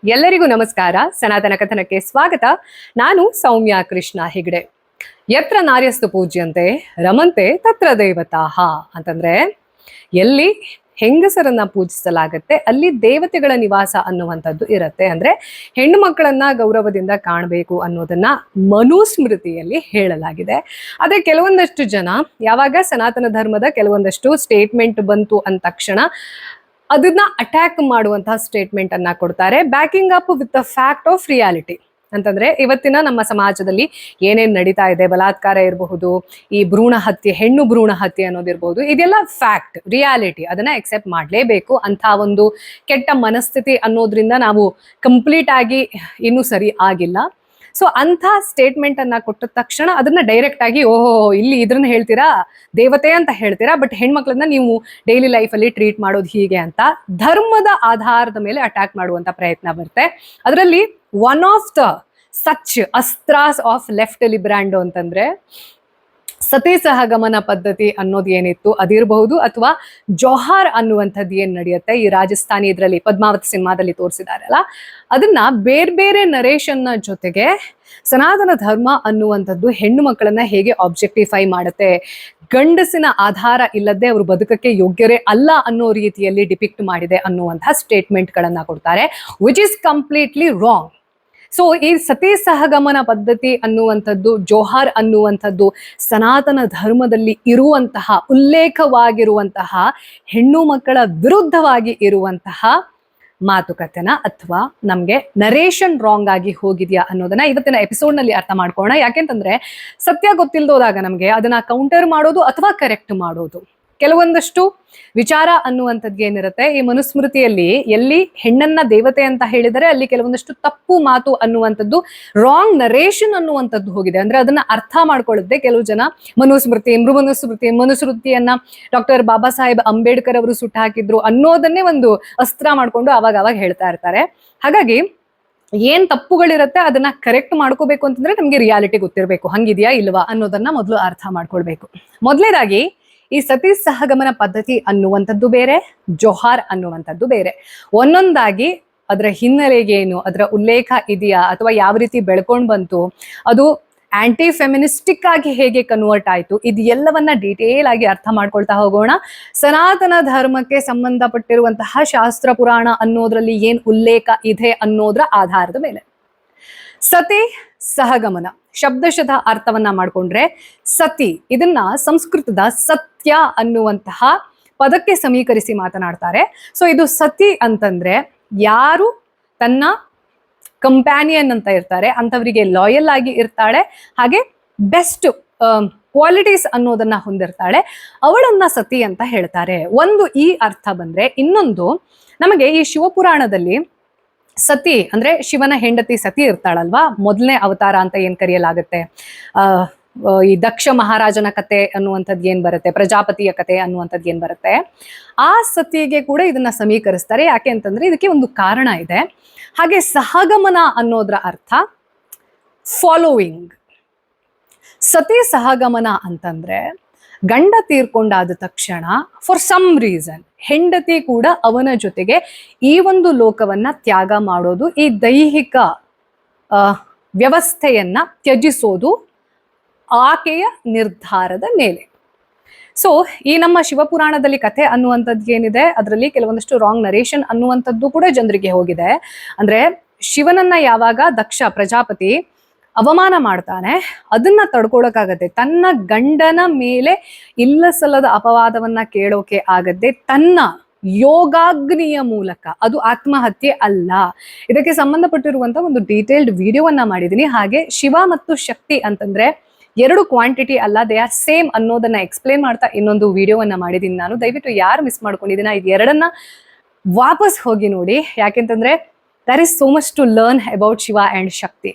ಎಲ್ಲರಿಗೂ ನಮಸ್ಕಾರ. ಸನಾತನ ಕಥನಕ್ಕೆ ಸ್ವಾಗತ. ನಾನು ಸೌಮ್ಯ ಕೃಷ್ಣ ಹೆಗ್ಡೆ. ಯತ್ರ ನಾರ್ಯಸ್ತು ಪೂಜ್ಯಂತೆ ರಮಂತೆ ತತ್ರ ದೇವತಾಹ ಅಂತಂದ್ರೆ, ಎಲ್ಲಿ ಹೆಂಗಸರನ್ನ ಪೂಜಿಸಲಾಗತ್ತೆ ಅಲ್ಲಿ ದೇವತೆಗಳ ನಿವಾಸ ಅನ್ನುವಂಥದ್ದು ಇರತ್ತೆ. ಅಂದ್ರೆ ಹೆಣ್ಣು ಮಕ್ಕಳನ್ನ ಗೌರವದಿಂದ ಕಾಣಬೇಕು ಅನ್ನೋದನ್ನ ಮನುಸ್ಮೃತಿಯಲ್ಲಿ ಹೇಳಲಾಗಿದೆ. ಆದ್ರೆ ಕೆಲವೊಂದಷ್ಟು ಜನ ಯಾವಾಗ ಸನಾತನ ಧರ್ಮದ ಕೆಲವೊಂದಷ್ಟು ಸ್ಟೇಟ್ಮೆಂಟ್ ಬಂತು ಅಂದ ತಕ್ಷಣ ಅದನ್ನ ಅಟ್ಯಾಕ್ ಮಾಡುವಂತಹ ಸ್ಟೇಟ್ಮೆಂಟ್ ಅನ್ನ ಕೊಡ್ತಾರೆ, backing up with the fact of reality. ಅಂತಂದ್ರೆ ಇವತ್ತಿನ ನಮ್ಮ ಸಮಾಜದಲ್ಲಿ ಏನೇನ್ ನಡೀತಾ ಇದೆ, ಬಲಾತ್ಕಾರ ಇರಬಹುದು, ಈ ಭ್ರೂಣ ಹತ್ಯೆ, ಹೆಣ್ಣು ಭ್ರೂಣ ಹತ್ಯೆ ಅನ್ನೋದಿರ್ಬಹುದು, ಇದೆಲ್ಲ ಫ್ಯಾಕ್ಟ್, ರಿಯಾಲಿಟಿ. ಅದನ್ನ ಎಕ್ಸೆಪ್ಟ್ ಮಾಡ್ಲೇಬೇಕು. ಅಂತ ಒಂದು ಕೆಟ್ಟ ಮನಸ್ಥಿತಿ ಅನ್ನೋದ್ರಿಂದ ನಾವು ಕಂಪ್ಲೀಟ್ ಆಗಿ ಇನ್ನೂ ಸರಿ ಆಗಿಲ್ಲ. ಸೊ ಅಂಥ ಸ್ಟೇಟ್ಮೆಂಟ್ ಅನ್ನ ಕೊಟ್ಟ ತಕ್ಷಣ ಅದನ್ನ ಡೈರೆಕ್ಟ್ ಆಗಿ ಓಹೋ ಇಲ್ಲಿ ಇದ್ರನ್ನ ಹೇಳ್ತೀರಾ, ದೇವತೆ ಅಂತ ಹೇಳ್ತೀರಾ, ಬಟ್ ಹೆಣ್ಮಕ್ಳನ್ನ ನೀವು ಡೈಲಿ ಲೈಫ್ ಅಲ್ಲಿ ಟ್ರೀಟ್ ಮಾಡೋದು ಹೀಗೆ ಅಂತ ಧರ್ಮದ ಆಧಾರದ ಮೇಲೆ ಅಟ್ಯಾಕ್ ಮಾಡುವಂತ ಪ್ರಯತ್ನ ಬರುತ್ತೆ. ಅದರಲ್ಲಿ ಒನ್ ಆಫ್ ದ ಸಚ್ ಅಸ್ತ್ರಾಸ್ ಆಫ್ ಲೆಫ್ಟ್ ಲಿಬ್ರಾಂಡೋ ಅಂತಂದ್ರೆ ಸತಿ ಸಹಗಮನ ಪದ್ಧತಿ ಅನ್ನೋದು ಏನಿತ್ತು ಅದಿರಬಹುದು, ಅಥವಾ ಜೋಹಾರ್ ಅನ್ನುವಂಥದ್ದು ಏನ್ ನಡೆಯುತ್ತೆ ಈ ರಾಜಸ್ಥಾನಿ ಇದರಲ್ಲಿ ಪದ್ಮಾವತ್ ಸಿನಿಮಾದಲ್ಲಿ ತೋರಿಸಿದಾರಲ್ಲ, ಅದನ್ನ ಬೇರೆ ಬೇರೆ ನರೇಶನ್ ನ ಜೊತೆಗೆ ಸನಾತನ ಧರ್ಮ ಅನ್ನುವಂಥದ್ದು ಹೆಣ್ಣು ಮಕ್ಕಳನ್ನ ಹೇಗೆ ಆಬ್ಜೆಕ್ಟಿಫೈ ಮಾಡುತ್ತೆ, ಗಂಡಸಿನ ಆಧಾರ ಇಲ್ಲದೆ ಅವರು ಬದುಕಕ್ಕೆ ಯೋಗ್ಯರೇ ಅಲ್ಲ ಅನ್ನೋ ರೀತಿಯಲ್ಲಿ ಡಿಪಿಕ್ಟ್ ಮಾಡಿದೆ ಅನ್ನುವಂತಹ ಸ್ಟೇಟ್ಮೆಂಟ್ ಗಳನ್ನ ಕೊಡ್ತಾರೆ, which is completely wrong. So ಈ ಸತಿ ಸಹಗಮನ ಪದ್ಧತಿ ಅನ್ನುವಂಥದ್ದು, ಜೋಹಾರ್ ಅನ್ನುವಂಥದ್ದು ಸನಾತನ ಧರ್ಮದಲ್ಲಿ ಇರುವಂತಹ ಉಲ್ಲೇಖವಾಗಿರುವಂತಹ ಹೆಣ್ಣು ಮಕ್ಕಳ ವಿರುದ್ಧವಾಗಿ ಇರುವಂತಹ ಮಾತುಕತೆನ ಅಥವಾ ನಮ್ಗೆ ನರೇಷನ್ ರಾಂಗ್ ಆಗಿ ಹೋಗಿದ್ಯಾ ಅನ್ನೋದನ್ನ ಇವತ್ತಿನ ಎಪಿಸೋಡ್ ನಲ್ಲಿ ಅರ್ಥ ಮಾಡ್ಕೊಳ್ಳೋಣ. ಯಾಕೆಂತಂದ್ರೆ ಸತ್ಯ ಗೊತ್ತಿಲ್ದೋದಾಗ ನಮ್ಗೆ ಅದನ್ನ ಕೌಂಟರ್ ಮಾಡೋದು ಅಥವಾ ಕರೆಕ್ಟ್ ಮಾಡೋದು, ಕೆಲವೊಂದಷ್ಟು ವಿಚಾರ ಅನ್ನುವಂಥದ್ದು ಏನಿರುತ್ತೆ ಈ ಮನುಸ್ಮೃತಿಯಲ್ಲಿ, ಎಲ್ಲಿ ಹೆಣ್ಣನ್ನ ದೇವತೆ ಅಂತ ಹೇಳಿದರೆ ಅಲ್ಲಿ ಕೆಲವೊಂದಷ್ಟು ತಪ್ಪು ಮಾತು ಅನ್ನುವಂಥದ್ದು, ರಾಂಗ್ ನರೇಷನ್ ಅನ್ನುವಂಥದ್ದು ಹೋಗಿದೆ. ಅಂದ್ರೆ ಅದನ್ನ ಅರ್ಥ ಮಾಡ್ಕೊಳ್ಳುತ್ತೆ ಕೆಲವು ಜನ. ಮನುಸ್ಮೃತಿ, ಮನುಸ್ಮೃತಿಯನ್ನ ಡಾಕ್ಟರ್ ಬಾಬಾ ಸಾಹೇಬ್ ಅಂಬೇಡ್ಕರ್ ಅವರು ಸುಟ್ಟು ಹಾಕಿದ್ರು ಅನ್ನೋದನ್ನೇ ಒಂದು ಅಸ್ತ್ರ ಮಾಡ್ಕೊಂಡು ಅವಾಗ ಹೇಳ್ತಾ ಇರ್ತಾರೆ. ಹಾಗಾಗಿ ಏನ್ ತಪ್ಪುಗಳಿರುತ್ತೆ ಅದನ್ನ ಕರೆಕ್ಟ್ ಮಾಡ್ಕೋಬೇಕು ಅಂತಂದ್ರೆ ನಮ್ಗೆ ರಿಯಾಲಿಟಿ ಗೊತ್ತಿರಬೇಕು, ಹಂಗಿದ್ಯಾ ಇಲ್ವಾ ಅನ್ನೋದನ್ನ ಮೊದಲು ಅರ್ಥ ಮಾಡ್ಕೊಳ್ಬೇಕು. ಮೊದಲನೇದಾಗಿ ಈ ಸತಿ ಸಹಗಮನ ಪದ್ಧತಿ ಅನ್ನುವಂಥದ್ದು ಬೇರೆ, ಜೋಹಾರ್ ಅನ್ನುವಂಥದ್ದು ಬೇರೆ. ಒಂದೊಂದಾಗಿ ಅದರ ಹಿನ್ನೆಲೆಗೇನು, ಅದರ ಉಲ್ಲೇಖ ಇದೆಯಾ, ಅಥವಾ ಯಾವ ರೀತಿ ಬೆಳ್ಕೊಂಡ್ ಬಂತು, ಅದು ಆಂಟಿ ಫೆಮಿನಿಸ್ಟಿಕ್ ಆಗಿ ಹೇಗೆ ಕನ್ವರ್ಟ್ ಆಯ್ತು, ಇದು ಎಲ್ಲವನ್ನ ಡೀಟೇಲ್ ಆಗಿ ಅರ್ಥ ಮಾಡ್ಕೊಳ್ತಾ ಹೋಗೋಣ. ಸನಾತನ ಧರ್ಮಕ್ಕೆ ಸಂಬಂಧಪಟ್ಟಿರುವಂತಹ ಶಾಸ್ತ್ರ ಪುರಾಣ ಅನ್ನೋದ್ರಲ್ಲಿ ಏನ್ ಉಲ್ಲೇಖ ಇದೆ ಅನ್ನೋದ್ರ ಆಧಾರದ ಮೇಲೆ. ಸತಿ ಸಹಗಮನ ಶಬ್ದಶಃ ಅರ್ಥವನ್ನ ಮಾಡ್ಕೊಂಡ್ರೆ ಸತಿ, ಇದನ್ನ ಸಂಸ್ಕೃತದ ಸತ್ಯ ಅನ್ನುವಂತಹ ಪದಕ್ಕೆ ಸಮೀಕರಿಸಿ ಮಾತನಾಡ್ತಾರೆ. ಸೊ ಇದು ಸತಿ ಅಂತಂದ್ರೆ ಯಾರು ತನ್ನ ಕಂಪ್ಯಾನಿಯನ್ ಅಂತ ಇರ್ತಾರೆ ಅಂಥವರಿಗೆ ಲಾಯಲ್ ಆಗಿ ಇರ್ತಾಳೆ, ಹಾಗೆ ಬೆಸ್ಟ್ ಕ್ವಾಲಿಟೀಸ್ ಅನ್ನೋದನ್ನ ಹೊಂದಿರ್ತಾಳೆ, ಅವಳನ್ನ ಸತಿ ಅಂತ ಹೇಳ್ತಾರೆ. ಒಂದು ಈ ಅರ್ಥ ಬಂದ್ರೆ, ಇನ್ನೊಂದು ನಮಗೆ ಈ ಶಿವಪುರಾಣದಲ್ಲಿ ಸತಿ ಅಂದ್ರೆ ಶಿವನ ಹೆಂಡತಿ ಸತಿ ಇರ್ತಾಳಲ್ವಾ, ಮೊದಲನೇ ಅವತಾರ ಅಂತ ಏನ್ ಕರೆಯಲಾಗುತ್ತೆ. ಈ ದಕ್ಷ ಮಹಾರಾಜನ ಕತೆ ಅನ್ನುವಂಥದ್ದು ಏನ್ ಬರುತ್ತೆ, ಪ್ರಜಾಪತಿಯ ಕತೆ ಅನ್ನುವಂಥದ್ದು ಏನ್ ಬರುತ್ತೆ, ಆ ಸತಿಗೆ ಕೂಡ ಇದನ್ನ ಸಮೀಕರಿಸ್ತಾರೆ. ಯಾಕೆ ಅಂತಂದ್ರೆ ಇದಕ್ಕೆ ಒಂದು ಕಾರಣ ಇದೆ. ಹಾಗೆ ಸಹಗಮನ ಅನ್ನೋದ್ರ ಅರ್ಥ ಫಾಲೋವಿಂಗ್. ಸತಿ ಸಹಗಮನ ಅಂತಂದ್ರೆ ಗಂಡ ತೀರ್ಕೊಂಡಾದ ತಕ್ಷಣ ಫಾರ್ ಸಮ್ ರೀಸನ್ ಹೆಂಡತಿ ಕೂಡ ಅವನ ಜೊತೆಗೆ ಈ ಒಂದು ಲೋಕವನ್ನ ತ್ಯಾಗ ಮಾಡೋದು, ಈ ದೈಹಿಕ ವ್ಯವಸ್ಥೆಯನ್ನ ತ್ಯಜಿಸೋದು ಆಕೆಯ ನಿರ್ಧಾರದ ಮೇಲೆ. ಸೊ ಈ ನಮ್ಮ ಶಿವಪುರಾಣದಲ್ಲಿ ಕಥೆ ಅನ್ನುವಂಥದ್ದು ಏನಿದೆ ಅದರಲ್ಲಿ ಕೆಲವೊಂದಷ್ಟು ರಾಂಗ್ ನರೇಷನ್ ಅನ್ನುವಂಥದ್ದು ಕೂಡ ಜನರಿಗೆ ಹೋಗಿದೆ. ಅಂದ್ರೆ ಶಿವನನ್ನ ಯಾವಾಗ ದಕ್ಷ ಪ್ರಜಾಪತಿ ಅವಮಾನ ಮಾಡ್ತಾನೆ, ಅದನ್ನ ತಡ್ಕೊಳಕ್ಕಾಗತ್ತೆ, ತನ್ನ ಗಂಡನ ಮೇಲೆ ಇಲ್ಲ ಸಲ್ಲದ ಅಪವಾದವನ್ನ ಕೇಳೋಕೆ ಆಗದೆ ತನ್ನ ಯೋಗಾಗ್ನಿಯ ಮೂಲಕ, ಅದು ಆತ್ಮಹತ್ಯೆ ಅಲ್ಲ. ಇದಕ್ಕೆ ಸಂಬಂಧಪಟ್ಟಿರುವಂತ ಒಂದು ಡೀಟೇಲ್ಡ್ ವಿಡಿಯೋವನ್ನ ಮಾಡಿದೀನಿ. ಹಾಗೆ ಶಿವ ಮತ್ತು ಶಕ್ತಿ ಅಂತಂದ್ರೆ ಎರಡು ಕ್ವಾಂಟಿಟಿ ಅಲ್ಲ, ದೇ ಆರ್ ಸೇಮ್ ಅನ್ನೋದನ್ನ ಎಕ್ಸ್ಪ್ಲೇನ್ ಮಾಡ್ತಾ ಇನ್ನೊಂದು ವಿಡಿಯೋವನ್ನ ಮಾಡಿದೀನಿ ನಾನು. ದಯವಿಟ್ಟು ಯಾರು ಮಿಸ್ ಮಾಡ್ಕೊಂಡಿದ್ದೀನ ಇದು ಎರಡನ್ನ ವಾಪಸ್ ಹೋಗಿ ನೋಡಿ. ಯಾಕೆಂತಂದ್ರೆ there is so much to learn about Shiva and Shakti.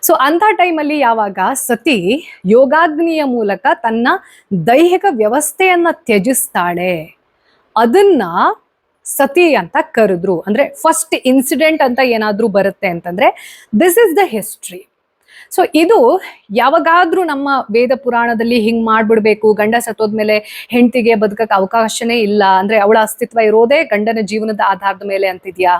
So ಅಂತ ಟೈಮಲ್ಲಿ ಯಾವಾಗ ಸತಿ ಯೋಗಾಗ್ನಿಯ ಮೂಲಕ ತನ್ನ ದೈಹಿಕ ವ್ಯವಸ್ಥೆಯನ್ನ ತ್ಯಜಿಸ್ತಾಳೆ, ಅದನ್ನ ಸತಿ ಅಂತ ಕರೆದ್ರು. ಅಂದ್ರೆ ಫಸ್ಟ್ ಇನ್ಸಿಡೆಂಟ್ ಅಂತ ಏನಾದ್ರೂ ಬರುತ್ತೆ ಅಂತಂದ್ರೆ this is the history. So ಇದು ಯಾವಾಗಾದ್ರೂ ನಮ್ಮ ವೇದ ಪುರಾಣದಲ್ಲಿ ಹಿಂಗ್ ಮಾಡ್ಬಿಡ್ಬೇಕು, ಗಂಡ ಸತ್ತೋದ್ಮೇಲೆ ಹೆಂಡತಿಗೆ ಬದುಕಕ್ಕೆ ಅವಕಾಶನೇ ಇಲ್ಲ, ಅಂದ್ರೆ ಅವಳ ಅಸ್ತಿತ್ವ ಇರೋದೇ ಗಂಡನ ಜೀವನದ ಆಧಾರದ ಮೇಲೆ ಅಂತಿದ್ಯಾ?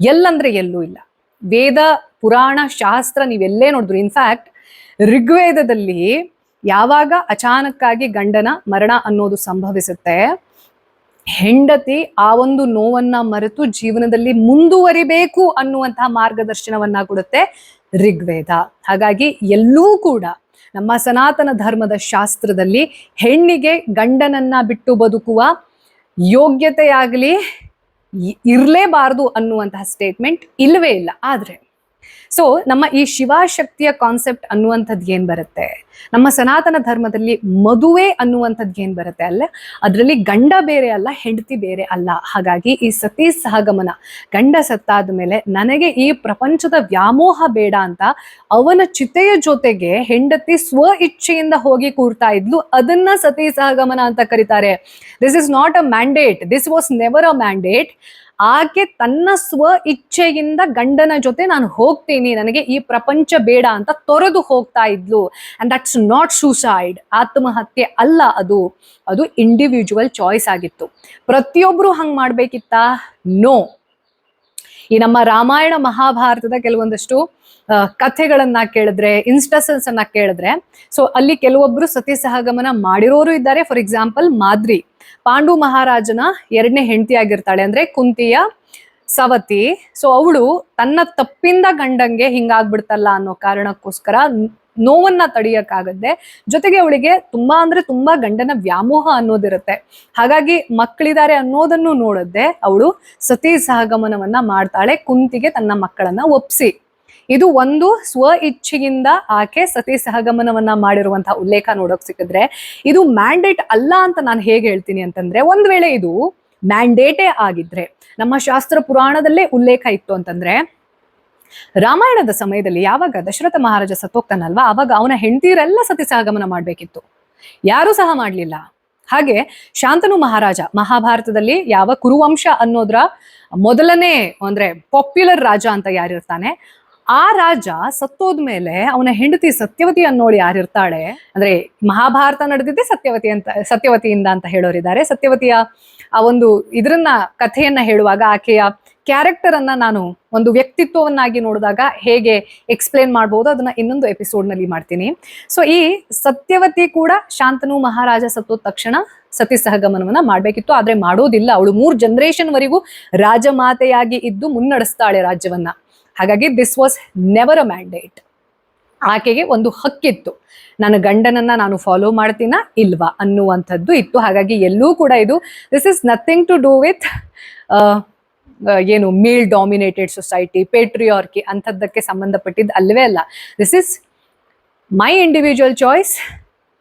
ಎಲ್ಲಂದ್ರೆ ಎಲ್ಲೂ ಇಲ್ಲ. ವೇದ ಪುರಾಣ ಶಾಸ್ತ್ರ ನೀವೆಲ್ಲೇ ನೋಡಿದ್ರು, ಇನ್ಫ್ಯಾಕ್ಟ್ ಋಗ್ವೇದದಲ್ಲಿ ಯಾವಾಗ ಅಚಾನಕ್ಕಾಗಿ ಗಂಡನ ಮರಣ ಅನ್ನೋದು ಸಂಭವಿಸುತ್ತೆ, ಹೆಂಡತಿ ಆ ಒಂದು ನೋವನ್ನ ಮರೆತು ಜೀವನದಲ್ಲಿ ಮುಂದುವರಿಬೇಕು ಅನ್ನುವಂತಹ ಮಾರ್ಗದರ್ಶನವನ್ನ ಕೊಡುತ್ತೆ ಋಗ್ವೇದ. ಹಾಗಾಗಿ ಎಲ್ಲೂ ಕೂಡ ನಮ್ಮ ಸನಾತನ ಧರ್ಮದ ಶಾಸ್ತ್ರದಲ್ಲಿ ಹೆಣ್ಣಿಗೆ ಗಂಡನನ್ನ ಬಿಟ್ಟು ಬದುಕುವ ಯೋಗ್ಯತೆಯಾಗಲಿ ಇರಲೇಬಾರದು ಅನ್ನುವಂತಹ ಸ್ಟೇಟ್ಮೆಂಟ್ ಇಲ್ಲವೇ ಇಲ್ಲ. ಆದ್ರೆ ಸೊ ನಮ್ಮ ಈ ಶಿವಶಕ್ತಿಯ ಕಾನ್ಸೆಪ್ಟ್ ಅನ್ನುವಂಥದ್ದು ಏನ್ ಬರುತ್ತೆ, ನಮ್ಮ ಸನಾತನ ಧರ್ಮದಲ್ಲಿ ಮದುವೆ ಅನ್ನುವಂಥದ್ದು ಏನ್ ಬರುತ್ತೆ ಅಲ್ಲ, ಅದರಲ್ಲಿ ಗಂಡ ಬೇರೆ ಅಲ್ಲ, ಹೆಂಡತಿ ಬೇರೆ ಅಲ್ಲ. ಹಾಗಾಗಿ ಈ ಸತಿ ಸಹಗಮನ, ಗಂಡ ಸತ್ತಾದ ಮೇಲೆ ನನಗೆ ಈ ಪ್ರಪಂಚದ ವ್ಯಾಮೋಹ ಬೇಡ ಅಂತ ಅವನ ಚಿತೆಯ ಜೊತೆಗೆ ಹೆಂಡತಿ ಸ್ವ ಇಚ್ಛೆಯಿಂದ ಹೋಗಿ ಕೂರ್ತಾ ಇದ್ಲು, ಅದನ್ನ ಸತಿ ಸಹಗಮನ ಅಂತ ಕರೀತಾರೆ. This is not a mandate, this was never a mandate. ಆಕೆ ತನ್ನ ಸ್ವ ಇಚ್ಛೆಯಿಂದ ಗಂಡನ ಜೊತೆ ನಾನು ಹೋಗ್ತೀನಿ, ನನಗೆ ಈ ಪ್ರಪಂಚ ಬೇಡ ಅಂತ ತೊರೆದು ಹೋಗ್ತಾ ಇದ್ಲು. ಅಂಡ್ ದಟ್ಸ್ ನಾಟ್ ಸೂಸೈಡ್, ಆತ್ಮಹತ್ಯೆ ಅಲ್ಲ, ಅದು ಇಂಡಿವಿಜುವಲ್ ಚಾಯ್ಸ್ ಆಗಿತ್ತು. ಪ್ರತಿಯೊಬ್ರು ಹಂಗ್ ಮಾಡ್ಬೇಕಿತ್ತ? ನೋ. ಈ ನಮ್ಮ ರಾಮಾಯಣ ಮಹಾಭಾರತದ ಕೆಲವೊಂದಷ್ಟು ಕಥೆಗಳನ್ನ ಕೇಳಿದ್ರೆ, ಇನ್ಸ್ಟನ್ಸಸ್ ಅನ್ನ ಕೇಳಿದ್ರೆ, ಸೊ ಅಲ್ಲಿ ಕೆಲವೊಬ್ರು ಸತಿ ಸಹಗಮನ ಮಾಡಿರೋರು ಇದ್ದಾರೆ. ಫಾರ್ ಎಕ್ಸಾಂಪಲ್ ಮಾದ್ರಿ, ಪಾಂಡು ಮಹಾರಾಜನ 2ನೇ ಹೆಂಡತಿ ಆಗಿರ್ತಾಳೆ, ಅಂದ್ರೆ ಕುಂತಿಯ ಸವತಿ. ಸೊ ಅವಳು ತನ್ನ ತಪ್ಪಿಂದ ಗಂಡಂಗೆ ಹಿಂಗಾಗ್ಬಿಡ್ತಲ್ಲ ಅನ್ನೋ ಕಾರಣಕ್ಕೋಸ್ಕರ ನೋವನ್ನ ತಡೆಯಕ್ಕಾಗದೆ, ಜೊತೆಗೆ ಅವಳಿಗೆ ತುಂಬಾ ಅಂದ್ರೆ ತುಂಬಾ ಗಂಡನ ವ್ಯಾಮೋಹ ಅನ್ನೋದಿರುತ್ತೆ. ಹಾಗಾಗಿ ಮಕ್ಕಳಿದ್ದಾರೆ ಅನ್ನೋದನ್ನು ನೋಡದೆ ಅವಳು ಸತಿ ಸಹಗಮನವನ್ನ ಮಾಡ್ತಾಳೆ, ಕುಂತಿಗೆ ತನ್ನ ಮಕ್ಕಳನ್ನ ಒಪ್ಸಿ. ಇದು ಒಂದು ಸ್ವ ಇಚ್ಛೆಯಿಂದ ಆಕೆ ಸತಿ ಸಹಗಮನವನ್ನ ಮಾಡಿರುವಂತಹ ಉಲ್ಲೇಖ ನೋಡೋಕ್ ಸಿಕ್ಕಿದ್ರೆ, ಇದು ಮ್ಯಾಂಡೇಟ್ ಅಲ್ಲ ಅಂತ ನಾನು ಹೇಗೆ ಹೇಳ್ತೀನಿ ಅಂತಂದ್ರೆ, ಒಂದ್ ವೇಳೆ ಇದು ಮ್ಯಾಂಡೇಟೇ ಆಗಿದ್ರೆ, ನಮ್ಮ ಶಾಸ್ತ್ರ ಪುರಾಣದಲ್ಲೇ ಉಲ್ಲೇಖ ಇತ್ತು ಅಂತಂದ್ರೆ, ರಾಮಾಯಣದ ಸಮಯದಲ್ಲಿ ಯಾವಾಗ ದಶರಥ ಮಹಾರಾಜ ಸತ್ತೋಗ್ತಾನಲ್ವಾ, ಅವಾಗ ಅವನ ಹೆಂಡತಿಯರೆಲ್ಲ ಸತಿ ಸಹಗಮನ ಮಾಡ್ಬೇಕಿತ್ತು, ಯಾರು ಸಹ ಮಾಡ್ಲಿಲ್ಲ. ಹಾಗೆ ಶಾಂತನು ಮಹಾರಾಜ ಮಹಾಭಾರತದಲ್ಲಿ ಯಾವ ಕುರುವಂಶ ಅನ್ನೋದ್ರ ಮೊದಲನೇ ಅಂದ್ರೆ ಪಾಪ್ಯುಲರ್ ರಾಜ ಅಂತ ಯಾರಿರ್ತಾನೆ, ಆ ರಾಜ ಸತ್ತೋದ್ಮೇಲೆ ಅವನ ಹೆಂಡತಿ ಸತ್ಯವತಿ ಅನ್ನೋಳು ಯಾರಿರ್ತಾಳೆ, ಅಂದ್ರೆ ಮಹಾಭಾರತ ನಡೆದಿದ್ದೆ ಸತ್ಯವತಿಯಿಂದ ಅಂತ ಹೇಳೋರಿದ್ದಾರೆ. ಸತ್ಯವತಿಯ ಆ ಒಂದು ಇದ್ರನ್ನ ಕಥೆಯನ್ನ ಹೇಳುವಾಗ ಆಕೆಯ ಕ್ಯಾರೆಕ್ಟರ್ ಅನ್ನ ನಾನು ಒಂದು ವ್ಯಕ್ತಿತ್ವವನ್ನಾಗಿ ನೋಡಿದಾಗ ಹೇಗೆ ಎಕ್ಸ್ಪ್ಲೇನ್ ಮಾಡ್ಬೋದು ಅದನ್ನ ಇನ್ನೊಂದು ಎಪಿಸೋಡ್ ನಲ್ಲಿ ಮಾಡ್ತೀನಿ. ಸೊ ಈ ಸತ್ಯವತಿ ಕೂಡ ಶಾಂತನು ಮಹಾರಾಜ ಸತ್ತೋದ ತಕ್ಷಣ ಸತಿ ಸಹಗಮನವನ್ನ ಮಾಡ್ಬೇಕಿತ್ತು, ಆದ್ರೆ ಮಾಡೋದಿಲ್ಲ. ಅವಳು 3 ಜನರೇಷನ್ ವರೆಗೂ ರಾಜಮಾತೆಯಾಗಿ ಇದ್ದು ಮುನ್ನಡೆಸ್ತಾಳೆ ರಾಜ್ಯವನ್ನ. ಹಾಗಾಗಿ this was never a mandate. ಆಕೆಗೆ ಒಂದು ಹಕ್ಕಿತ್ತು, ನನ್ನ ಗಂಡನನ್ನ ನಾನು ಫಾಲೋ ಮಾಡ್ತೀನಾ ಇಲ್ವಾ ಅನ್ನುವಂಥದ್ದು ಇತ್ತು. ಹಾಗಾಗಿ ಎಲ್ಲೂ ಕೂಡ ಇದು this is nothing to do with ಏನು ಮೇಲ್ ಡಾಮಿನೇಟೆಡ್ ಸೊಸೈಟಿ, ಪೇಟ್ರಿಯಾರ್ಕಿ ಅಂಥದ್ದಕ್ಕೆ ಸಂಬಂಧಪಟ್ಟಿದ್ದು ಅಲ್ವೇ ಅಲ್ಲ. This is my individual choice.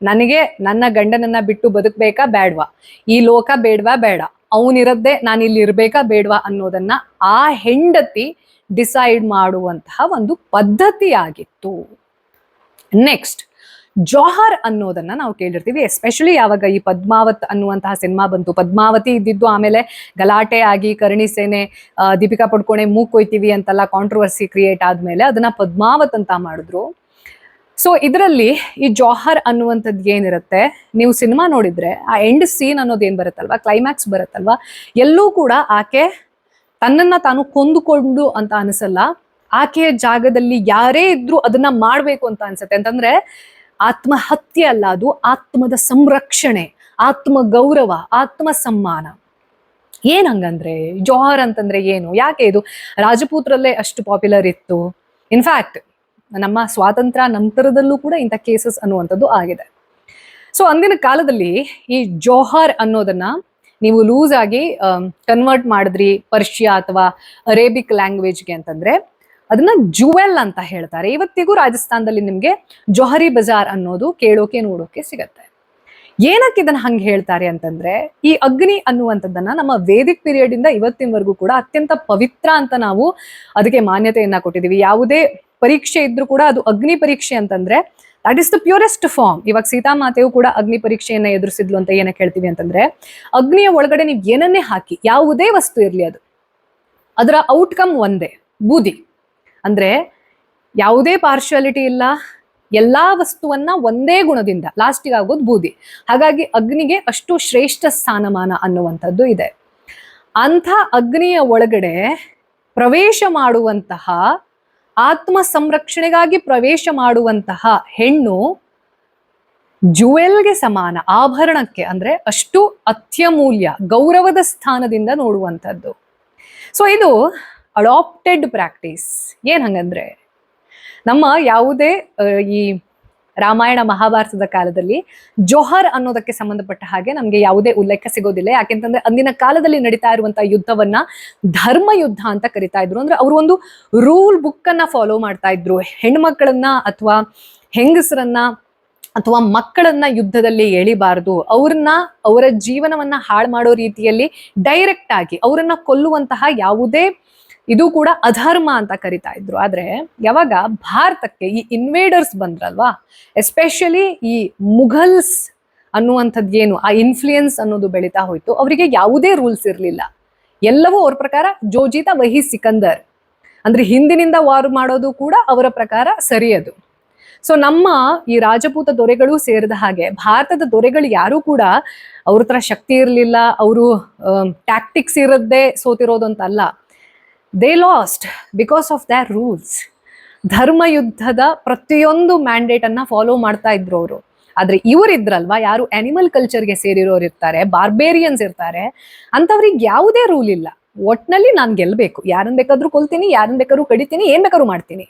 ನನಗೆ ನನ್ನ ಗಂಡನನ್ನ ಬಿಟ್ಟು ಬದುಕಬೇಕಾ ಬೇಡವಾ, ಈ ಲೋಕ ಬೇಡವಾ ಬೇಡ, ಅವನಿರದ್ದೇ ನಾನು ಇಲ್ಲಿ ಇರ್ಬೇಕಾ ಬೇಡವಾ ಅನ್ನೋದನ್ನ ಆ ಹೆಂಡತಿ ಡಿಸೈಡ್ ಮಾಡುವಂತಹ ಒಂದು ಪದ್ಧತಿ ಆಗಿತ್ತು. ನೆಕ್ಸ್ಟ್, ಜೋಹರ್ ಅನ್ನೋದನ್ನ ನಾವು ಕೇಳಿರ್ತೀವಿ, ಎಸ್ಪೆಷಲಿ ಯಾವಾಗ ಈ ಪದ್ಮಾವತ್ ಅನ್ನುವಂತಹ ಸಿನಿಮಾ ಬಂತು. ಪದ್ಮಾವತಿ ಇದ್ದಿದ್ದು ಆಮೇಲೆ ಗಲಾಟೆ ಆಗಿ ಕರ್ಣಿ ಸೇನೆ ದೀಪಿಕಾ ಪಡ್ಕೋಣೆ ಮೂಗ್ ಕೊಯ್ತೀವಿ ಅಂತೆಲ್ಲ ಕಾಂಟ್ರವರ್ಸಿ ಕ್ರಿಯೇಟ್ ಆದ್ಮೇಲೆ ಅದನ್ನ ಪದ್ಮಾವತ್ ಅಂತ ಮಾಡಿದ್ರು. ಸೊ ಇದರಲ್ಲಿ ಈ ಜೋಹರ್ ಅನ್ನುವಂಥದ್ದು ಏನಿರುತ್ತೆ, ನೀವು ಸಿನಿಮಾ ನೋಡಿದ್ರೆ ಆ ಎಂಡ್ ಸೀನ್ ಅನ್ನೋದು ಏನ್ ಬರುತ್ತಲ್ವಾ, ಕ್ಲೈಮ್ಯಾಕ್ಸ್ ಬರುತ್ತಲ್ವಾ, ಎಲ್ಲೂ ಕೂಡ ಆಕೆ ತನ್ನನ್ನ ತಾನು ಕೊಂದುಕೊಂಡು ಅಂತ ಅನಿಸಲ್ಲ. ಆಕೆಯ ಜಾಗದಲ್ಲಿ ಯಾರೇ ಇದ್ರು ಅದನ್ನ ಮಾಡ್ಬೇಕು ಅಂತ ಅನ್ಸುತ್ತೆ. ಅಂತಂದ್ರೆ ಆತ್ಮಹತ್ಯೆ ಅಲ್ಲ, ಅದು ಆತ್ಮದ ಸಂರಕ್ಷಣೆ, ಆತ್ಮ ಗೌರವ, ಆತ್ಮ ಸಮ್ಮಾನ. ಏನ್ ಹಂಗಂದ್ರೆ ಜೋಹರ್ ಅಂತಂದ್ರೆ ಏನು, ಯಾಕೆ ಇದು ರಾಜಪೂತ್ರಲ್ಲೇ ಅಷ್ಟು ಪಾಪ್ಯುಲರ್ ಇತ್ತು? ಇನ್ಫ್ಯಾಕ್ಟ್ ನಮ್ಮ ಸ್ವಾತಂತ್ರ್ಯ ನಂತರದಲ್ಲೂ ಕೂಡ ಇಂಥ ಕೇಸಸ್ ಅನ್ನುವಂಥದ್ದು ಆಗಿದೆ. ಸೊ ಅಂದಿನ ಕಾಲದಲ್ಲಿ ಈ ಜೋಹರ್ ಅನ್ನೋದನ್ನ ನೀವು ಲೂಸ್ ಆಗಿ ಕನ್ವರ್ಟ್ ಮಾಡಿದ್ರಿ ಪರ್ಷಿಯಾ ಅಥವಾ ಅರೇಬಿಕ್ ಲ್ಯಾಂಗ್ವೇಜ್ಗೆ ಅಂತಂದ್ರೆ ಅದನ್ನ ಜುವೆಲ್ ಅಂತ ಹೇಳ್ತಾರೆ. ಇವತ್ತಿಗೂ ರಾಜಸ್ಥಾನದಲ್ಲಿ ನಿಮ್ಗೆ ಜೋಹರಿ ಬಜಾರ್ ಅನ್ನೋದು ಕೇಳೋಕೆ ನೋಡೋಕೆ ಸಿಗತ್ತೆ. ಏನಕ್ಕೆ ಇದನ್ನ ಹಂಗೆ ಹೇಳ್ತಾರೆ ಅಂತಂದ್ರೆ, ಈ ಅಗ್ನಿ ಅನ್ನುವಂಥದ್ದನ್ನ ನಮ್ಮ ವೇದಿಕ್ ಪೀರಿಯಡ್ ಇಂದ ಇವತ್ತಿನವರೆಗೂ ಕೂಡ ಅತ್ಯಂತ ಪವಿತ್ರ ಅಂತ ನಾವು ಅದಕ್ಕೆ ಮಾನ್ಯತೆಯನ್ನ ಕೊಟ್ಟಿದೀವಿ. ಯಾವುದೇ ಪರೀಕ್ಷೆ ಇದ್ರೂ ಕೂಡ ಅದು ಅಗ್ನಿ ಪರೀಕ್ಷೆ ಅಂತಂದ್ರೆ that is the purest form. ಇವಾಗ ಸೀತಾಮಾತೆಯು ಕೂಡ ಅಗ್ನಿ ಪರೀಕ್ಷೆಯನ್ನ ಎದುರಿಸಿದ್ಲು ಅಂತ ಏನಕ್ಕೆ ಹೇಳ್ತೀವಿ ಅಂತಂದ್ರೆ, ಅಗ್ನಿಯ ಒಳಗಡೆ ನೀವು ಏನನ್ನೇ ಹಾಕಿ, ಯಾವುದೇ ವಸ್ತು ಇರ್ಲಿ, ಅದರ ಔಟ್ಕಮ್ ಒಂದೇ, ಬೂದಿ. ಅಂದ್ರೆ ಯಾವುದೇ ಪಾರ್ಶಿಯಾಲಿಟಿ ಇಲ್ಲ, ಎಲ್ಲಾ ವಸ್ತುವನ್ನ ಒಂದೇ ಗುಣದಿಂದ ಲಾಸ್ಟಿಗೆ ಆಗೋದು ಬೂದಿ. ಹಾಗಾಗಿ ಅಗ್ನಿಗೆ ಅಷ್ಟು ಶ್ರೇಷ್ಠ ಸ್ಥಾನಮಾನ ಅನ್ನುವಂಥದ್ದು ಇದೆ. ಅಂಥ ಅಗ್ನಿಯ ಒಳಗಡೆ ಪ್ರವೇಶ ಮಾಡುವಂತಹ, ಆತ್ಮ ಸಂರಕ್ಷಣೆಗಾಗಿ ಪ್ರವೇಶ ಮಾಡುವಂತಹ ಹೆಣ್ಣು ಜುವೆಲ್ಗೆ ಸಮಾನ, ಆಭರಣಕ್ಕೆ, ಅಂದ್ರೆ ಅಷ್ಟು ಅತ್ಯಮೂಲ್ಯ ಗೌರವದ ಸ್ಥಾನದಿಂದ ನೋಡುವಂಥದ್ದು. ಸೊ ಇದು ಅಡಾಪ್ಟೆಡ್ ಪ್ರಾಕ್ಟೀಸ್. ಏನ್ ಹಂಗಂದ್ರೆ ನಮ್ಮ ಯಾವುದೇ ಈ ರಾಮಾಯಣ ಮಹಾಭಾರತದ ಕಾಲದಲ್ಲಿ ಜೋಹರ್ ಅನ್ನೋದಕ್ಕೆ ಸಂಬಂಧಪಟ್ಟ ಹಾಗೆ ನಮ್ಗೆ ಯಾವುದೇ ಉಲ್ಲೇಖ ಸಿಗೋದಿಲ್ಲ. ಯಾಕೆಂತಂದ್ರೆ ಅಂದಿನ ಕಾಲದಲ್ಲಿ ನಡೀತಾ ಇರುವಂತಹ ಯುದ್ಧವನ್ನ ಧರ್ಮ ಯುದ್ಧ ಅಂತ ಕರಿತಾ ಇದ್ರು. ಅಂದ್ರೆ ಅವರು ಒಂದು ರೂಲ್ ಬುಕ್ ಅನ್ನ ಫಾಲೋ ಮಾಡ್ತಾ ಇದ್ರು. ಹೆಣ್ಮಕ್ಳನ್ನ ಅಥವಾ ಹೆಂಗಸರನ್ನ ಅಥವಾ ಮಕ್ಕಳನ್ನ ಯುದ್ಧದಲ್ಲಿ ಎಳಿಬಾರದು, ಅವರ ಜೀವನವನ್ನ ಹಾಳು ಮಾಡೋ ರೀತಿಯಲ್ಲಿ ಡೈರೆಕ್ಟ್ ಆಗಿ ಅವರನ್ನ ಕೊಲ್ಲುವಂತಹ ಯಾವುದೇ ಇದು ಕೂಡ ಅಧರ್ಮ ಅಂತ ಕರಿತಾ ಇದ್ರು. ಆದ್ರೆ ಯಾವಾಗ ಭಾರತಕ್ಕೆ ಈ ಇನ್ವೇಡರ್ಸ್ ಬಂದ್ರಲ್ವಾ, ಎಸ್ಪೆಷಲಿ ಈ ಮುಘಲ್ಸ್ ಅನ್ನುವಂಥದ್ದು ಏನು ಆ ಇನ್ಫ್ಲೂಯೆನ್ಸ್ ಅನ್ನೋದು ಬೆಳೀತಾ ಹೋಯ್ತು, ಅವರಿಗೆ ಯಾವುದೇ ರೂಲ್ಸ್ ಇರಲಿಲ್ಲ. ಎಲ್ಲವೂ ಅವ್ರ ಪ್ರಕಾರ ಜೋಜಿತ ವಹಿ ಸಿಕಂದರ್, ಅಂದ್ರೆ ಹಿಂದಿನಿಂದ ವಾರ್ ಮಾಡೋದು ಕೂಡ ಅವರ ಪ್ರಕಾರ ಸರಿಯದು. ಸೊ ನಮ್ಮ ಈ ರಾಜಪೂತ ದೊರೆಗಳು ಸೇರಿದ ಹಾಗೆ ಭಾರತದ ದೊರೆಗಳು ಯಾರು ಕೂಡ ಅವ್ರ ಹತ್ರ ಶಕ್ತಿ ಇರಲಿಲ್ಲ, ಅವರು ಟ್ಯಾಕ್ಟಿಕ್ಸ್ ಇರದ್ದೇ ಸೋತಿರೋದು ಅಂತ ಅಲ್ಲ. They last because of there rules. ಧರ್ಮ ಯುದ್ಧದ ಪ್ರತಿಯೊಂದು ಮ್ಯಾಂಡೇಟ್ ಅನ್ನ ಫಾಲೋ ಮಾಡ್ತಾ ಇದ್ರು ಅವರು. ಆದ್ರೆ ಇವರಿದ್ರಲ್ವಾ, ಯಾರು ಅನಿಮಲ್ ಕಲ್ಚರ್ಗೆ ಸೇರಿರೋರು ಇರ್ತಾರೆ, ಬಾರ್ಬೇರಿಯನ್ಸ್ ಇರ್ತಾರೆ, ಅಂತವ್ರಿಗೆ ಯಾವುದೇ ರೂಲ್ ಇಲ್ಲ. ಒಟ್ನಲ್ಲಿ ನಾನು ಗೆಲ್ಬೇಕು, ಯಾರನ್ನ ಬೇಕಾದ್ರೂ ಕೊಲ್ತೀನಿ, ಯಾರನ್ನ ಬೇಕಾದ್ರೂ ಕಡಿತೀನಿ, ಏನ್ ಬೇಕಾದ್ರೂ ಮಾಡ್ತೀನಿ,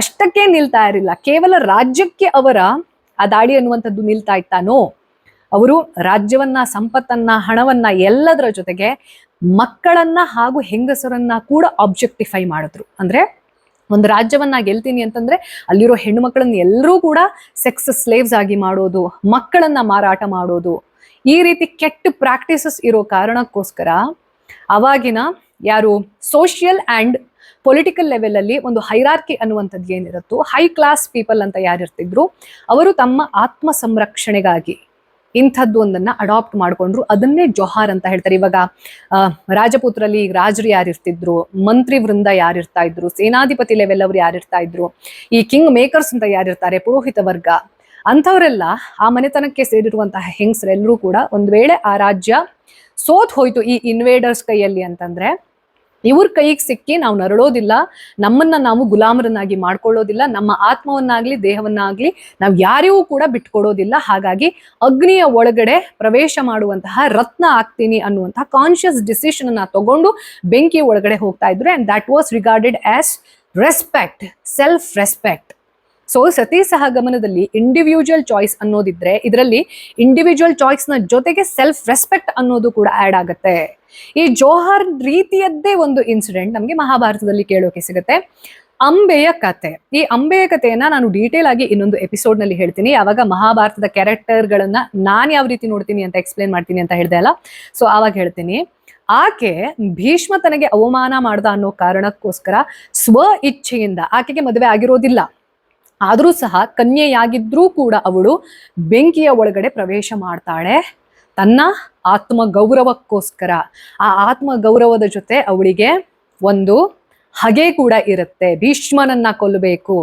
ಅಷ್ಟಕ್ಕೆ ನಿಲ್ತಾ ಇರಲಿಲ್ಲ. ಕೇವಲ ರಾಜ್ಯಕ್ಕೆ ಅವರ ಆ ದಾಳಿ ಅನ್ನುವಂಥದ್ದು ನಿಲ್ತಾ ಇತ್ತಾನೋ, ಅವರು ರಾಜ್ಯವನ್ನ, ಸಂಪತ್ತನ್ನ, ಹಣವನ್ನ, ಎಲ್ಲದರ ಜೊತೆಗೆ ಮಕ್ಕಳನ್ನ ಹಾಗೂ ಹೆಂಗಸರನ್ನ ಕೂಡ ಆಬ್ಜೆಕ್ಟಿಫೈ ಮಾಡಿದ್ರು. ಅಂದ್ರೆ ಒಂದು ರಾಜ್ಯವನ್ನ ಗೆಲ್ತೀನಿ ಅಂತಂದ್ರೆ ಅಲ್ಲಿರೋ ಹೆಣ್ಣು ಮಕ್ಕಳನ್ನ ಎಲ್ಲರೂ ಕೂಡ ಸೆಕ್ಸ್ ಸ್ಲೇವ್ಸ್ ಆಗಿ ಮಾಡೋದು, ಮಕ್ಕಳನ್ನ ಮಾರಾಟ ಮಾಡೋದು, ಈ ರೀತಿ ಕೆಟ್ಟ ಪ್ರಾಕ್ಟೀಸಸ್ ಇರೋ ಕಾರಣಕ್ಕೋಸ್ಕರ ಅವಾಗಿನ ಯಾರು ಸೋಷಿಯಲ್ ಅಂಡ್ ಪೊಲಿಟಿಕಲ್ ಲೆವೆಲ್ ಅಲ್ಲಿ ಒಂದು ಹೈರಾರ್ಕಿ ಅನ್ನುವಂಥದ್ದು ಏನಿರುತ್ತೋ, ಹೈ ಕ್ಲಾಸ್ ಪೀಪಲ್ ಅಂತ ಯಾರಿರ್ತಿದ್ರು, ಅವರು ತಮ್ಮ ಆತ್ಮ ಸಂರಕ್ಷಣೆಗಾಗಿ ಇಂಥದ್ದು ಒಂದನ್ನ ಅಡಾಪ್ಟ್ ಮಾಡ್ಕೊಂಡ್ರು. ಅದನ್ನೇ ಜೋಹಾರ್ ಅಂತ ಹೇಳ್ತಾರೆ. ಇವಾಗ ರಾಜಪುತ್ರಲ್ಲಿ ರಾಜರು ಯಾರಿರ್ತಿದ್ರು, ಮಂತ್ರಿ ವೃಂದ ಯಾರಿರ್ತಾ ಇದ್ರು, ಸೇನಾಧಿಪತಿ ಲೆವೆಲ್ ಅವ್ರು ಯಾರಿರ್ತಾ ಇದ್ರು, ಈ ಕಿಂಗ್ ಮೇಕರ್ಸ್ ಅಂತ ಯಾರಿರ್ತಾರೆ, ಪುರೋಹಿತ ವರ್ಗ, ಅಂಥವರೆಲ್ಲ ಆ ಮನೆತನಕ್ಕೆ ಸೇರಿರುವಂತಹ ಹೆಂಗಸರೆಲ್ಲರೂ ಕೂಡ ಒಂದ್ ವೇಳೆ ಆ ರಾಜ್ಯ ಸೋತ್ ಹೋಯ್ತು ಈ ಇನ್ವೇಡರ್ಸ್ ಕೈಯಲ್ಲಿ ಅಂತಂದ್ರೆ, ಇವ್ರ ಕೈಗೆ ಸಿಕ್ಕಿ ನಾವು ನರಳೋದಿಲ್ಲ, ನಮ್ಮನ್ನ ನಾವು ಗುಲಾಮರನ್ನಾಗಿ ಮಾಡ್ಕೊಳ್ಳೋದಿಲ್ಲ, ನಮ್ಮ ಆತ್ಮವನ್ನಾಗ್ಲಿ ದೇಹವನ್ನಾಗ್ಲಿ ನಾವು ಯಾರಿಗೂ ಕೂಡ ಬಿಟ್ಕೊಡೋದಿಲ್ಲ. ಹಾಗಾಗಿ ಅಗ್ನಿಯ ಒಳಗಡೆ ಪ್ರವೇಶ ಮಾಡುವಂತಹ ರತ್ನ ಆಗ್ತೀನಿ ಅನ್ನುವಂತಹ ಕಾನ್ಶಿಯಸ್ ಡಿಸಿಷನ್ ಅನ್ನ ತಗೊಂಡು ಬೆಂಕಿ ಒಳಗಡೆ ಹೋಗ್ತಾ ಇದ್ರು. And that was regarded as respect, self respect. So ಸತಿ ಸಹಗಮನದಲ್ಲಿ ಇಂಡಿವಿಜುವಲ್ ಚಾಯ್ಸ್ ಅನ್ನೋದಿದ್ರೆ, ಇದರಲ್ಲಿ ಇಂಡಿವಿಜುವಲ್ ಚಾಯ್ಸ್ ನ ಜೊತೆಗೆ ಸೆಲ್ಫ್ ರೆಸ್ಪೆಕ್ಟ್ ಅನ್ನೋದು ಕೂಡ ಆಡ್ ಆಗುತ್ತೆ. ಈ ಜೋಹರ್ ರೀತಿಯದ್ದೇ ಒಂದು ಇನ್ಸಿಡೆಂಟ್ ನಮ್ಗೆ ಮಹಾಭಾರತದಲ್ಲಿ ಕೇಳೋಕೆ ಸಿಗುತ್ತೆ, ಅಂಬೆಯ ಕತೆ. ಈ ಅಂಬೆಯ ಕಥೆಯನ್ನ ನಾನು ಡೀಟೇಲ್ ಆಗಿ ಇನ್ನೊಂದು ಎಪಿಸೋಡ್ ನಲ್ಲಿ ಹೇಳ್ತೀನಿ. ಯಾವಾಗ ಮಹಾಭಾರತದ ಕ್ಯಾರೆಕ್ಟರ್ ಗಳನ್ನ ನಾನ್ ಯಾವ ರೀತಿ ನೋಡ್ತೀನಿ ಅಂತ ಎಕ್ಸ್ಪ್ಲೇನ್ ಮಾಡ್ತೀನಿ ಅಂತ ಹೇಳ್ದೆ ಅಲ್ಲ, ಸೊ ಆವಾಗ ಹೇಳ್ತೀನಿ. ಆಕೆ ಭೀಷ್ಮ ತನಗೆ ಅವಮಾನ ಮಾಡ್ದ ಅನ್ನೋ ಕಾರಣಕ್ಕೋಸ್ಕರ ಸ್ವ ಇಚ್ಛೆಯಿಂದ, ಆಕೆಗೆ ಮದುವೆ ಆಗಿರೋದಿಲ್ಲ, ಆದ್ರೂ ಸಹ ಕನ್ಯೆಯಾಗಿದ್ರೂ ಕೂಡ ಅವಳು ಬೆಂಕಿಯ ಒಳಗಡೆ ಪ್ರವೇಶ ಮಾಡ್ತಾಳೆ ತನ್ನ ಆತ್ಮ ಗೌರವಕ್ಕೋಸ್ಕರ. ಆ ಆತ್ಮ ಗೌರವದ ಜೊತೆ ಅವಳಿಗೆ ಒಂದು ಹಗೆ ಕೂಡ ಇರುತ್ತೆ, ಭೀಷ್ಮನನ್ನ ಕೊಲ್ಲಬೇಕು,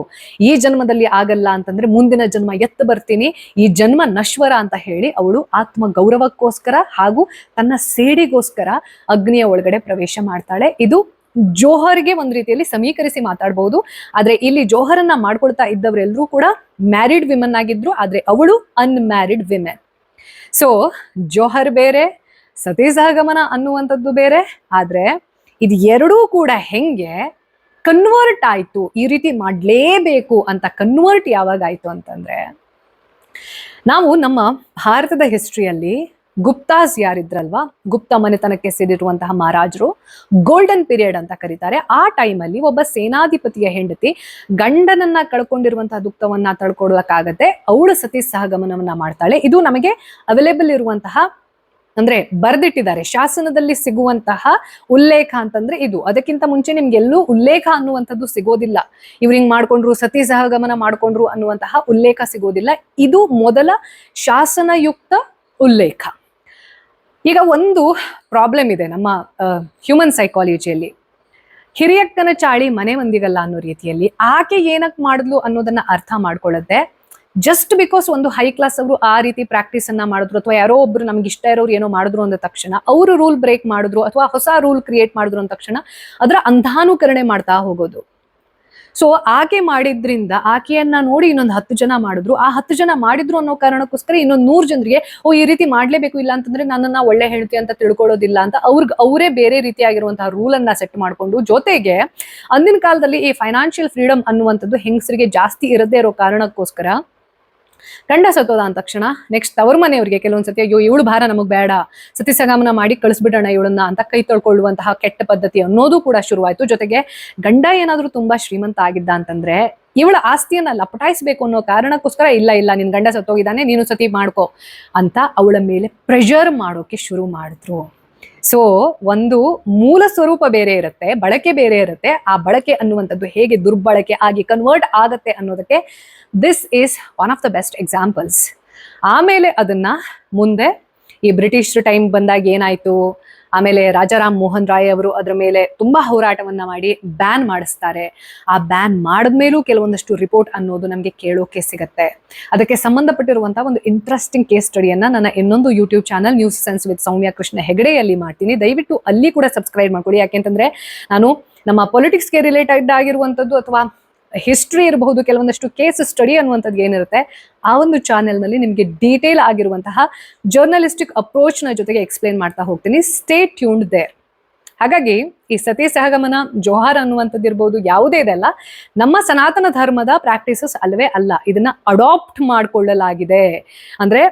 ಈ ಜನ್ಮದಲ್ಲಿ ಆಗಲ್ಲ ಅಂತಂದ್ರೆ ಮುಂದಿನ ಜನ್ಮ ಎತ್ತು ಬರ್ತೀನಿ, ಈ ಜನ್ಮ ನಶ್ವರ ಅಂತ ಹೇಳಿ ಅವಳು ಆತ್ಮ ಗೌರವಕ್ಕೋಸ್ಕರ ಹಾಗೂ ತನ್ನ ಸೇಡಿಗೋಸ್ಕರ ಅಗ್ನಿಯ ಒಳಗಡೆ ಪ್ರವೇಶ ಮಾಡ್ತಾಳೆ. ಇದು ಜೋಹರ್ಗೆ ಒಂದ್ ರೀತಿಯಲ್ಲಿ ಸಮೀಕರಿಸಿ ಮಾತಾಡ್ಬಹುದು. ಆದ್ರೆ ಇಲ್ಲಿ ಜೋಹರನ್ನ ಮಾಡ್ಕೊಳ್ತಾ ಇದ್ದವರೆಲ್ಲರೂ ಕೂಡ ಮ್ಯಾರಿಡ್ ವಿಮೆನ್ ಆಗಿದ್ರು, ಆದ್ರೆ ಅವಳು ಅನ್ಮ್ಯಾರಿಡ್ ವಿಮೆನ್. ಸೊ ಜೋಹರ್ ಬೇರೆ, ಸತಿ ಸಹಗಮನ ಅನ್ನುವಂಥದ್ದು ಬೇರೆ. ಆದ್ರೆ ಇದು ಎರಡೂ ಕೂಡ ಹೆಂಗೆ ಕನ್ವರ್ಟ್ ಆಯ್ತು, ಈ ರೀತಿ ಮಾಡ್ಲೇಬೇಕು ಅಂತ ಕನ್ವರ್ಟ್ ಯಾವಾಗ ಆಯ್ತು ಅಂತಂದ್ರೆ, ನಾವು ನಮ್ಮ ಭಾರತದ ಹಿಸ್ಟ್ರಿಯಲ್ಲಿ ಗುಪ್ತಾಸ್ ಯಾರಿದ್ರಲ್ವಾ, ಗುಪ್ತ ಮನೆತನಕ್ಕೆ ಸೇರಿರುವಂತಹ ಮಹಾರಾಜರು, ಗೋಲ್ಡನ್ ಪೀರಿಯಡ್ ಅಂತ ಕರೀತಾರೆ. ಆ ಟೈಮಲ್ಲಿ ಒಬ್ಬ ಸೇನಾಧಿಪತಿಯ ಹೆಂಡತಿ ಗಂಡನನ್ನ ಕಳ್ಕೊಂಡಿರುವಂತಹ ದುಃಖವನ್ನ ತಡ್ಕೊಡಕ್ಕಾಗತ್ತೆ, ಅವಳು ಸತಿ ಸಹಗಮನವನ್ನ ಮಾಡ್ತಾಳೆ. ಇದು ನಮಗೆ ಅವೈಲೇಬಲ್ ಇರುವಂತಹ, ಅಂದ್ರೆ ಬರ್ದಿಟ್ಟಿದ್ದಾರೆ ಶಾಸನದಲ್ಲಿ ಸಿಗುವಂತಹ ಉಲ್ಲೇಖ ಅಂತಂದ್ರೆ ಇದು. ಅದಕ್ಕಿಂತ ಮುಂಚೆ ನಿಮ್ಗೆಲ್ಲೂ ಉಲ್ಲೇಖ ಅನ್ನುವಂಥದ್ದು ಸಿಗೋದಿಲ್ಲ. ಇವ್ರು ಹಿಂಗ್ ಮಾಡ್ಕೊಂಡ್ರು, ಸತಿ ಸಹಗಮನ ಮಾಡ್ಕೊಂಡ್ರು ಅನ್ನುವಂತಹ ಉಲ್ಲೇಖ ಸಿಗೋದಿಲ್ಲ. ಇದು ಮೊದಲ ಶಾಸನಯುಕ್ತ ಉಲ್ಲೇಖ. ಈಗ ಒಂದು ಪ್ರಾಬ್ಲಮ್ ಇದೆ ನಮ್ಮ ಹ್ಯೂಮನ್ ಸೈಕಾಲಜಿಯಲ್ಲಿ. ಹಿರಿಯಕ್ಕನ ಚಾಳಿ ಮನೆ ಮಂದಿಗಲ್ಲ ಅನ್ನೋ ರೀತಿಯಲ್ಲಿ ಆಕೆ ಏನಕ್ ಮಾಡಿದ್ಲು ಅನ್ನೋದನ್ನ ಅರ್ಥ ಮಾಡ್ಕೊಳ್ಳುತ್ತೆ. ಜಸ್ಟ್ ಬಿಕಾಸ್ ಒಂದು ಹೈ ಕ್ಲಾಸ್ ಅವರು ಆ ರೀತಿ ಪ್ರಾಕ್ಟೀಸ್ ಅನ್ನ ಮಾಡಿದ್ರು, ಅಥವಾ ಯಾರೋ ಒಬ್ರು ನಮ್ಗೆ ಇಷ್ಟ ಇರೋರು ಏನೋ ಮಾಡಿದ್ರು ಅಂದ ತಕ್ಷಣ ಅವರು ರೂಲ್ ಬ್ರೇಕ್ ಮಾಡಿದ್ರು ಅಥವಾ ಹೊಸ ರೂಲ್ ಕ್ರಿಯೇಟ್ ಮಾಡಿದ್ರು ಅಂದ ತಕ್ಷಣ ಅದರ ಅಂಧಾನುಕರಣೆ ಮಾಡ್ತಾ ಹೋಗೋದು. ಸೊ ಆಕೆ ಮಾಡಿದ್ರಿಂದ ಆಕೆಯನ್ನ ನೋಡಿ ಇನ್ನೊಂದು 10 ಜನ ಮಾಡಿದ್ರು, ಆ 10 ಜನ ಮಾಡಿದ್ರು ಅನ್ನೋ ಕಾರಣಕ್ಕೋಸ್ಕರ ಇನ್ನೊಂದು 100 ಜನರಿಗೆ ಈ ರೀತಿ ಮಾಡ್ಲೇಬೇಕು, ಇಲ್ಲ ಅಂತಂದ್ರೆ ನನ್ನನ್ನ ಒಳ್ಳೆ ಹೇಳ್ತಿ ಅಂತ ತಿಳ್ಕೊಳ್ಳೋದಿಲ್ಲ ಅಂತ ಅವರೇ ಬೇರೆ ರೀತಿಯಾಗಿರುವಂತಹ ರೂಲ್ ಅನ್ನ ಸೆಟ್ ಮಾಡ್ಕೊಂಡು, ಜೊತೆಗೆ ಅಂದಿನ ಕಾಲದಲ್ಲಿ ಈ ಫೈನಾನ್ಷಿಯಲ್ ಫ್ರೀಡಮ್ ಅನ್ನುವಂಥದ್ದು ಹೆಂಗಸರಿಗೆ ಜಾಸ್ತಿ ಇರದೇ ಇರೋ ಕಾರಣಕ್ಕೋಸ್ಕರ ಗಂಡ ಸತ್ತೋದ ಅಂದ ತಕ್ಷಣ ನೆಕ್ಸ್ಟ್ ತವ್ರ ಮನೆಯವ್ರಿಗೆ ಕೆಲವೊಂದ್ಸತಿ ಅಯ್ಯೋ ಇವಳು ಭಾರ ನಮಗ್ ಬೇಡ, ಸತಿ ಸಗಮನ ಮಾಡಿ ಕಳಿಸ್ಬಿಡೋಣ ಇವಳನ್ನ ಅಂತ ಕೈ ತೊಳ್ಕೊಳ್ಳುವಂತಹ ಕೆಟ್ಟ ಪದ್ಧತಿ ಅನ್ನೋದು ಕೂಡ ಶುರುವಾಯ್ತು. ಜೊತೆಗೆ ಗಂಡ ಏನಾದ್ರೂ ತುಂಬಾ ಶ್ರೀಮಂತ ಆಗಿದ್ದ ಅಂತಂದ್ರೆ ಇವಳ ಆಸ್ತಿಯನ್ನ ಲಪಟಾಯಿಸ್ಬೇಕು ಅನ್ನೋ ಕಾರಣಕ್ಕೋಸ್ಕರ ಇಲ್ಲ ನಿನ್ ಗಂಡ ಸತ್ತೋಗಿದ್ದಾನೆ ನೀನು ಸತಿ ಮಾಡ್ಕೋ ಅಂತ ಅವಳ ಮೇಲೆ ಪ್ರೆಷರ್ ಮಾಡೋಕೆ ಶುರು ಮಾಡಿದ್ರು. ಸೊ ಒಂದು ಮೂಲ ಸ್ವರೂಪ ಬೇರೆ ಇರುತ್ತೆ, ಬಳಕೆ ಬೇರೆ ಇರುತ್ತೆ. ಆ ಬಳಕೆ ಅನ್ನುವಂಥದ್ದು ಹೇಗೆ ದುರ್ಬಳಕೆ ಆಗಿ ಕನ್ವರ್ಟ್ ಆಗತ್ತೆ ಅನ್ನೋದಕ್ಕೆ this is one of the best examples. ಆಮೇಲೆ ಅದನ್ನ ಮುಂದೆ ಈ ಬ್ರಿಟಿಷ್ ಟೈಮ್ ಬಂದಾಗ ಏನಾಯ್ತು, ಆಮೇಲೆ ರಾಜಾರಾಮ್ ಮೋಹನ್ ರಾಯ್ ಅವರು ಅದರ ಮೇಲೆ ತುಂಬಾ ಹೋರಾಟವನ್ನ ಮಾಡಿ ಬ್ಯಾನ್ ಮಾಡಿಸ್ತಾರೆ. ಆ ಬ್ಯಾನ್ ಮಾಡಿದ್ಮೇಲೂ ಕೆಲವೊಂದಷ್ಟು ರಿಪೋರ್ಟ್ ಅನ್ನೋದು ನಮಗೆ ಕೇಳೋಕೆ ಸಿಗತ್ತೆ. ಅದಕ್ಕೆ ಸಂಬಂಧಪಟ್ಟಿರುವಂತಹ ಒಂದು ಇಂಟ್ರೆಸ್ಟಿಂಗ್ ಕೇಸ್ ಸ್ಟಡಿಯನ್ನ ನನ್ನ ಇನ್ನೊಂದು YouTube channel news sense with Soumya Krishna ಹೆಗಡೆಯಲ್ಲಿ ಮಾಡ್ತೀನಿ. ದಯವಿಟ್ಟು ಅಲ್ಲಿ ಕೂಡ ಸಬ್ಸ್ಕ್ರೈಬ್ ಮಾಡ್ಕೊಳ್ಳಿ. ಯಾಕೆಂತಂದ್ರೆ ನಾನು ನಮ್ಮ ಪೊಲಿಟಿಕ್ಸ್ಗೆ ರಿಲೇಟೆಡ್ ಆಗಿರುವಂಥದ್ದು ಅಥವಾ ಹಿಸ್ಟ್ರಿ ಇರಬಹುದು, ಕೆಲವೊಂದಷ್ಟು ಕೇಸ್ ಸ್ಟಡಿ ಅನ್ನುವಂಥದ್ದು ಏನಿರುತ್ತೆ ಆ ಒಂದು ಚಾನೆಲ್ನಲ್ಲಿ ನಿಮಗೆ ಡೀಟೇಲ್ ಆಗಿರುವಂತಹ ಜರ್ನಲಿಸ್ಟಿಕ್ ಅಪ್ರೋಚ್ನ ಜೊತೆಗೆ ಎಕ್ಸ್ಪ್ಲೇನ್ ಮಾಡ್ತಾ ಹೋಗ್ತೀನಿ. Stay tuned there. ಹಾಗಾಗಿ ಈ ಸತಿ ಸಹಗಮನ, ಜೋಹಾರ್ ಅನ್ನುವಂಥದ್ದು ಇರ್ಬೋದು, ಯಾವುದೇ ಇದೆಲ್ಲ ನಮ್ಮ ಸನಾತನ ಧರ್ಮದ ಪ್ರಾಕ್ಟೀಸಸ್ ಅಲ್ಲವೇ ಅಲ್ಲ. ಇದನ್ನ ಅಡಾಪ್ಟ್ ಮಾಡಿಕೊಳ್ಳಲಾಗಿದೆ. ಅಂದ್ರೆ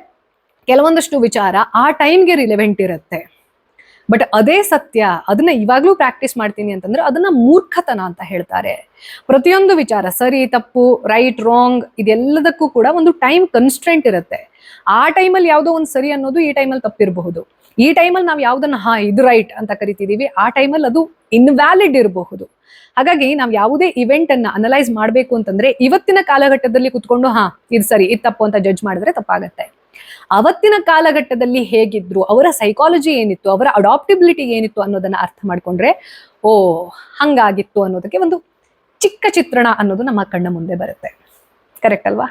ಕೆಲವೊಂದಷ್ಟು ವಿಚಾರ ಆ ಟೈಮ್ಗೆ ರಿಲೆವೆಂಟ್ ಇರುತ್ತೆ, ಬಟ್ ಅದೇ ಸತ್ಯ ಅದನ್ನ ಇವಾಗ್ಲೂ ಪ್ರಾಕ್ಟೀಸ್ ಮಾಡ್ತೀನಿ ಅಂತಂದ್ರೆ ಅದನ್ನ ಮೂರ್ಖತನ ಅಂತ ಹೇಳ್ತಾರೆ. ಪ್ರತಿಯೊಂದು ವಿಚಾರ ಸರಿ ತಪ್ಪು, ರೈಟ್ ರಾಂಗ್, ಇದೆಲ್ಲದಕ್ಕೂ ಕೂಡ ಒಂದು ಟೈಮ್ ಕನ್ಸ್ಟ್ರೆಂಟ್ ಇರುತ್ತೆ. ಆ ಟೈಮಲ್ಲಿ ಯಾವುದೋ ಒಂದು ಸರಿ ಅನ್ನೋದು ಈ ಟೈಮಲ್ಲಿ ತಪ್ಪಿರಬಹುದು. ಈ ಟೈಮಲ್ಲಿ ನಾವು ಯಾವ್ದನ್ನ ಇದು ರೈಟ್ ಅಂತ ಕರಿತಿದೀವಿ, ಆ ಟೈಮಲ್ಲಿ ಅದು ಇನ್ವ್ಯಾಲಿಡ್ ಇರಬಹುದು. ಹಾಗಾಗಿ ನಾವು ಯಾವುದೇ ಇವೆಂಟ್ ಅನ್ನ ಅನಲೈಸ್ ಮಾಡ್ಬೇಕು ಅಂತಂದ್ರೆ ಇವತ್ತಿನ ಕಾಲಘಟ್ಟದಲ್ಲಿ ಕುತ್ಕೊಂಡು ಇದು ಸರಿ ಇದು ತಪ್ಪು ಅಂತ ಜಡ್ಜ್ ಮಾಡಿದ್ರೆ ತಪ್ಪಾಗತ್ತೆ. ಅವತ್ತಿನ ಕಾಲಘಟ್ಟದಲ್ಲಿ ಹೇಗಿದ್ರು, ಅವರ ಸೈಕಾಲಜಿ ಏನಿತ್ತು, ಅವರ ಅಡಾಪ್ಟಿಬಿಲಿಟಿ ಏನಿತ್ತು ಅನ್ನೋದನ್ನ ಅರ್ಥ ಮಾಡ್ಕೊಂಡ್ರೆ ಹಂಗಾಗಿತ್ತು ಅನ್ನೋದಕ್ಕೆ ಒಂದು ಚಿಕ್ಕ ಚಿತ್ರಣ ಅನ್ನೋದು ನಮ್ಮ ಕಣ್ಣ ಮುಂದೆ ಬರುತ್ತೆ. ಕರೆಕ್ಟ್ ಅಲ್ವಾ?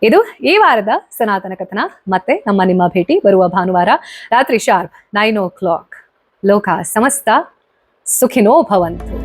ಇದು ಈ ವಾರದ ಸನಾತನ ಕಥನ. ಮತ್ತೆ ನಿಮ್ಮ ಭೇಟಿ ಬರುವ ಭಾನುವಾರ ರಾತ್ರಿ ಶಾರ್ಪ್ 9 o'clock. ಲೋಕ ಸಮಸ್ತ ಸುಖಿನೋ ಭವಂತು.